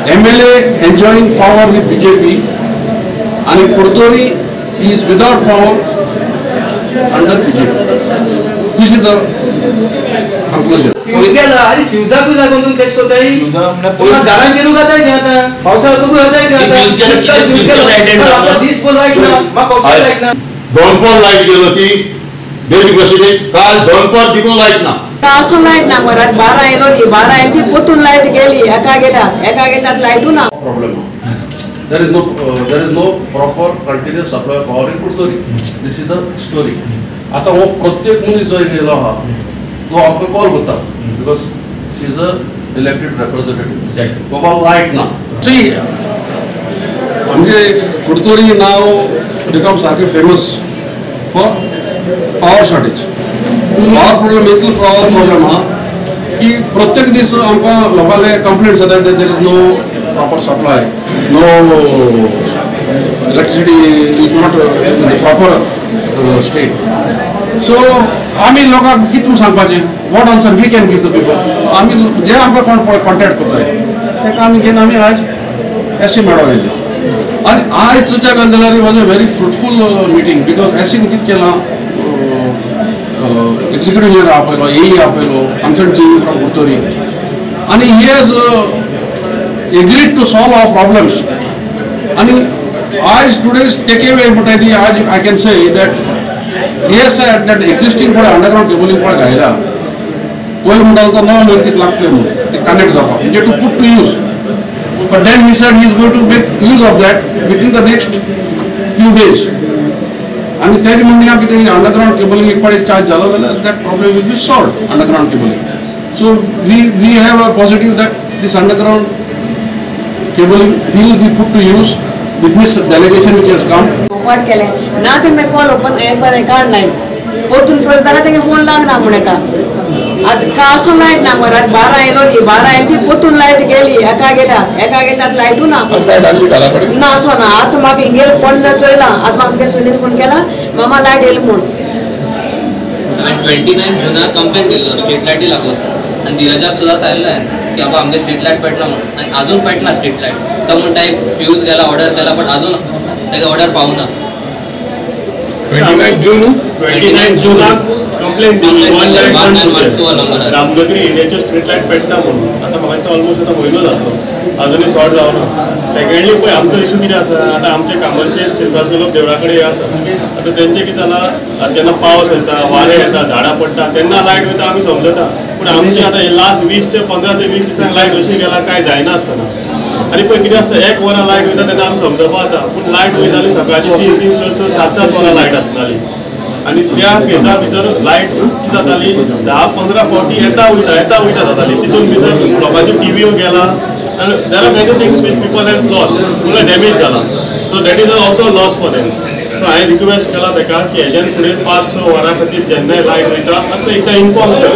MLA enjoying power with BJP and Kurtori is without power under BJP. This is the conclusion. Fuse गेला अरे फ्यूजा को लागून तुम कश कोताय पुन्हा झाडांचे रोग आता आहे आता पावसाळ्यात को आता आहे आता फ्यूज गेला किती फ्यूज गेला आपला दिस पण लाईट ना मग पावसाळ्यात लाईट ना दोनपर लाईट गेलो ती डेली बसले काल दोनपर दिगून लाईट ना तासो लाईट ना मरात 12 येलोली 12 येती पोतून लाईट गेली एका गेल्यात लाईट ना problem there is no proper continuous supply of power in Kurtori. This is the story. आता वो प्रत्येक मुली जो गेला हा तो आपको कॉल होता because she is a elected representative. बाबा लाईट ना see म्हणजे Kurtori now becomes सारखे famous for power shortage. Power problem इतकं power problem हा की प्रत्येक दिवस आमका लोकांना कंप्लेंट्स येतात that there is no proper supply, no electricity is not in the proper state. So आम्ही लोकांक कितून सांगपाचे what answer we can give the people. आम्ही जे आमकां कोण कॉन्टॅक्ट करताय तेका आमी घेवन आमी आज एसी मेळो गेले आणि आज तुज्या गंधलारी was a very fruitful meeting because एसीन कितें केलां एक्झिक्युटिव्ह इंजिनियर आपयलो एई आपयलो कन्सल्टंट इंजिनियर फ्रॉम Kurtori आणि he has agreed to solve our problems. And as today's takeaway, but I think I can say that he has said that existing for underground cabling for Gaira, कोई मुंडा तो नौ minute कित लागते हैं मुझे connect जापा, मुझे to put to use. But then he said he is going to make use of that within the next few days. And त्याची मुंडी आप कितने underground cabling एक पड़े charge जाला वाला that problem will be solved underground cabling. So we have a positive that this underground cabling will be put to use with this delegation which has come. What केले ना ते मैं call open एक बार card नाही पोतून थोडं जरा ते phone लागना म्हणता आज कासो लाईट ना मरात 12 येलोली 12 येती पोतून लाईट गेली एका गेल्यात लाईट ना ना असो ना आता मागे इंगेल फोन चोयला आता मागे सुनील फोन केला मामा लाईट येईल म्हणून 29 जुना कंप्लेंट केलं स्ट्रीट लाईट लागत आणि धीरजाक सुद्धा सांगितलं की बाबा आमगे स्ट्रीट लाईट पेटना म्हणून आणि अजून पेटना स्ट्रीट लाईट तर म्हणता एक फ्यूज गेला ऑर्डर केला पण अजून त्याचा ऑर्डर पावना 29 जून कंप्लेंट रामगद्री एरियाचे स्ट्रीट लाईट पेटना म्हणून आता म्हाका ऑलमोस्ट आता म्हयनो जातो अजूनही सॉर्ट जावना सेकंडली पळय आमचो इशू कितें आसा आतां आमचे कमर्शियल सिल्वासोलोप देवळा कडेन आसा आतां तेंचे कितें जालां जेन्ना पावस येता वारें येता झाडां पडटा तेन्ना लायट वयता आमी समजता पूण आमची आतां लास्ट 20 ते 15 ते 20 दिसांक लायट अशी गेला काय जायना आसतना आनी पळय कितें आसता एक वरां लायट वयता तेन्ना आमी समजपा जाता पूण लायट वयताली सकाळची 3 6 7 वरां लायट आसताली आणि त्या फेजा भितर लायट कितें जाताली 10-15 फावटी येता वयता जाताली तितून भितर लोकांच्यो टीव्यो गेला and there are many things which people has lost damage झाला so that is also a loss for them so I request केला तेका की हेज्यान फुडें 5-6 वरां खातीर जेन्ना लायट वयता असो एकदा इन्फॉर्म कर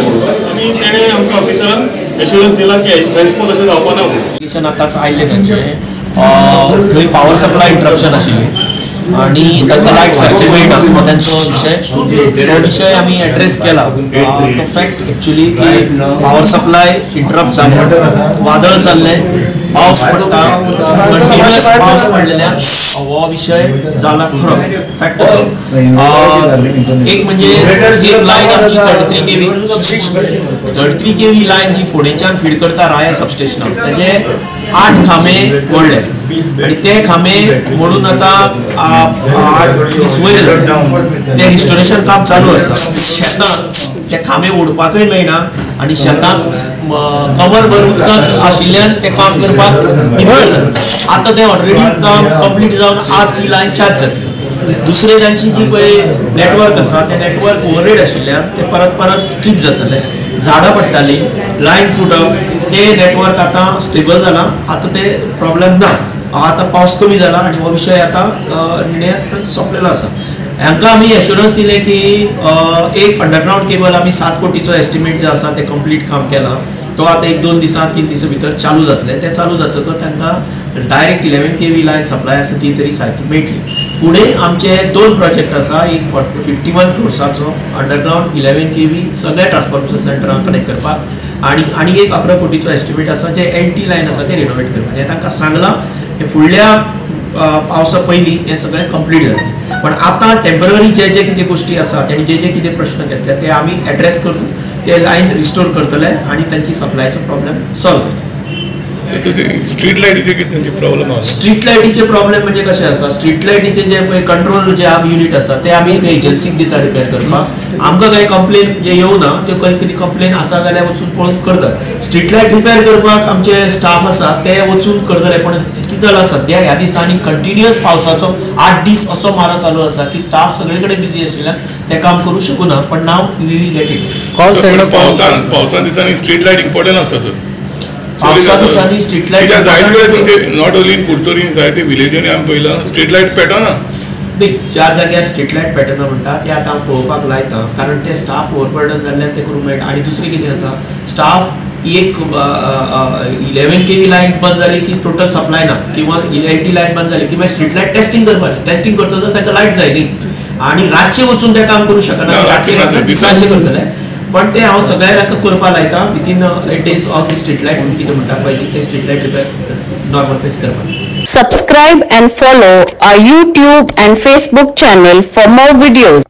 आनी तेणें आमकां ऑफिसरान एश्युरन्स दिला की ट्रान्सपोर्ट अशें जावपा ना म्हणून आतांच आयिल्ले तांचे थंय पावर सप्लाय इंटरप्शन आशिल्ली आणि ताका लायट सारकी मेळना हो तांचो विशय आमी एड्रेस केला तो फॅक्ट एक्चुअली की पावर सप्लाय इंटरप्ट जालो वादळ जाल्लें पावस पडटा कंटिन्युअस पावस पडलेल्यान हो विशय जाला खरो फॅक्ट एक म्हणजे एक लायन आमची 33 केवी लायन जी फोंडेच्यान फीड करता राया सबस्टेशनाक ताचे 8 खांबे मोडले आणि ते खांबे मोडून आता 8 दीस वयर ते रिस्टोरेशन काम चालू आसा शेतांत ते खांबे ओडपाकय मेळना आणि शेतांत कमरभर उदकांत आशिल्ल्यान ते काम करपाक डिफिकल्ट जाता आतां ते ऑलरेडी काम कंप्लीट जावन आज ती लायन चार्ज जातली दुसरे तांची जी पळय नेटवर्क आसा ते नेटवर्क ओवररेड आशिल्ल्यान ते परत ट्रीप जातले झाडां पडटाली लायन तुटप ते नेटवर्क आतां स्टेबल जाला आतां ते प्रॉब्लेम ना आतां पावस कमी जाला आनी हो विशय आतां निर्णयान सोंपलेलो आसा हांकां आमी एश्युरन्स दिले की एक अंडरग्राउंड केबल आमी 7 कोटीचो एस्टिमेट जे आसा ते कंप्लीट काम केला तो आता 1-2 दिसां 3 दिसां भितर चालू जातले ते चालू जातकच तांकां डायरेक्ट 11 केवी लायन सप्लाय आसा ती तरी सारकी मेळटली फुडें आमचे 2 प्रोजेक्ट आसा एक 51 क्रोर्साचो अंडरग्राउंड 11 केवी सगळ्या ट्रान्सफॉर्मेशन सेंटरांक कनेक्ट करपाक आणि एक 11 कोटीचो एस्टिमेट आसा जे LT लायन आसा ते रिनोवेट करपाक. हे तांकां सांगलां हे फुडल्या पावसा पयलीं हें सगळें कंप्लीट जातलें. पण आतां टेम्पररी जे कितें गोश्टी आसा तेणी जे कितें प्रश्न घेतले ते आमी एड्रेस करतले, ते लायन रिस्टोर करतले आनी तांची सप्लायचो प्रॉब्लेम सॉल्व करतले. स्ट्रीट लायटीचे कितें तांचे प्रॉब्लेम आसा? स्ट्रीट लायटीचे प्रॉब्लेम म्हणजे कशें आसा, स्ट्रीट लायटीचे जे पळय कंट्रोल जे युनिट आसा ते आमी एक एजन्सीक दिता रिपेर करपाक. आमकां कांय कंप्लेन जे येवना त्यो कितें कंप्लेन आसा जाल्यार वचून पळोवन करतात. स्ट्रीट लायट रिपेर करपाक आमचे स्टाफ आसा ते वचून करतले. पण कितें जाला सद्या ह्या दिसांनी कंटिन्युअस पावसाचो 8 दीस असो मारो चालू आसा की स्टाफ सगळे कडेन बिजी आशिल्ल्यान ते काम करूं शकूना. पण now we will get it. पावसा दिसांनी स्ट्रीट लायट इम्पॉर्टंट आसा सर. पावसा दिसांनी स्ट्रीट लायट जायते तुमचे नॉट ओन्ली इन कुडतोरी जायते विलेजांनी आमी पळयलां स्ट्रीट लायट पेटना. न्ही, ज्या जाग्यार स्ट्रीट लायट पेटना म्हणटा ते आतां हांव पळोवपाक लायता, कारण ते स्टाफ ओवरबर्डन जाल्ल्यान ते करूंक मेळटा. आनी दुसरें कितें जाता, स्टाफ एक 11 kV लायन बंद जाली की टोटल सप्लाय ना, किंवा LT लायन बंद जाली की मागीर स्ट्रीट लायट टेस्टिंग करपाचें. टेस्टिंग करता तर तांकां लायट जाय न्ही, आनी रातचे वचून ते काम करूंक शकना, रातचे दिसांचे करतले. पण ते हांव सगळ्या तांकां करपाक लायता within 8 days of the street light. कितें म्हणटा पयलीं ते street light repair normal face करपाक. Subscribe and follow our YouTube and Facebook channel for more videos.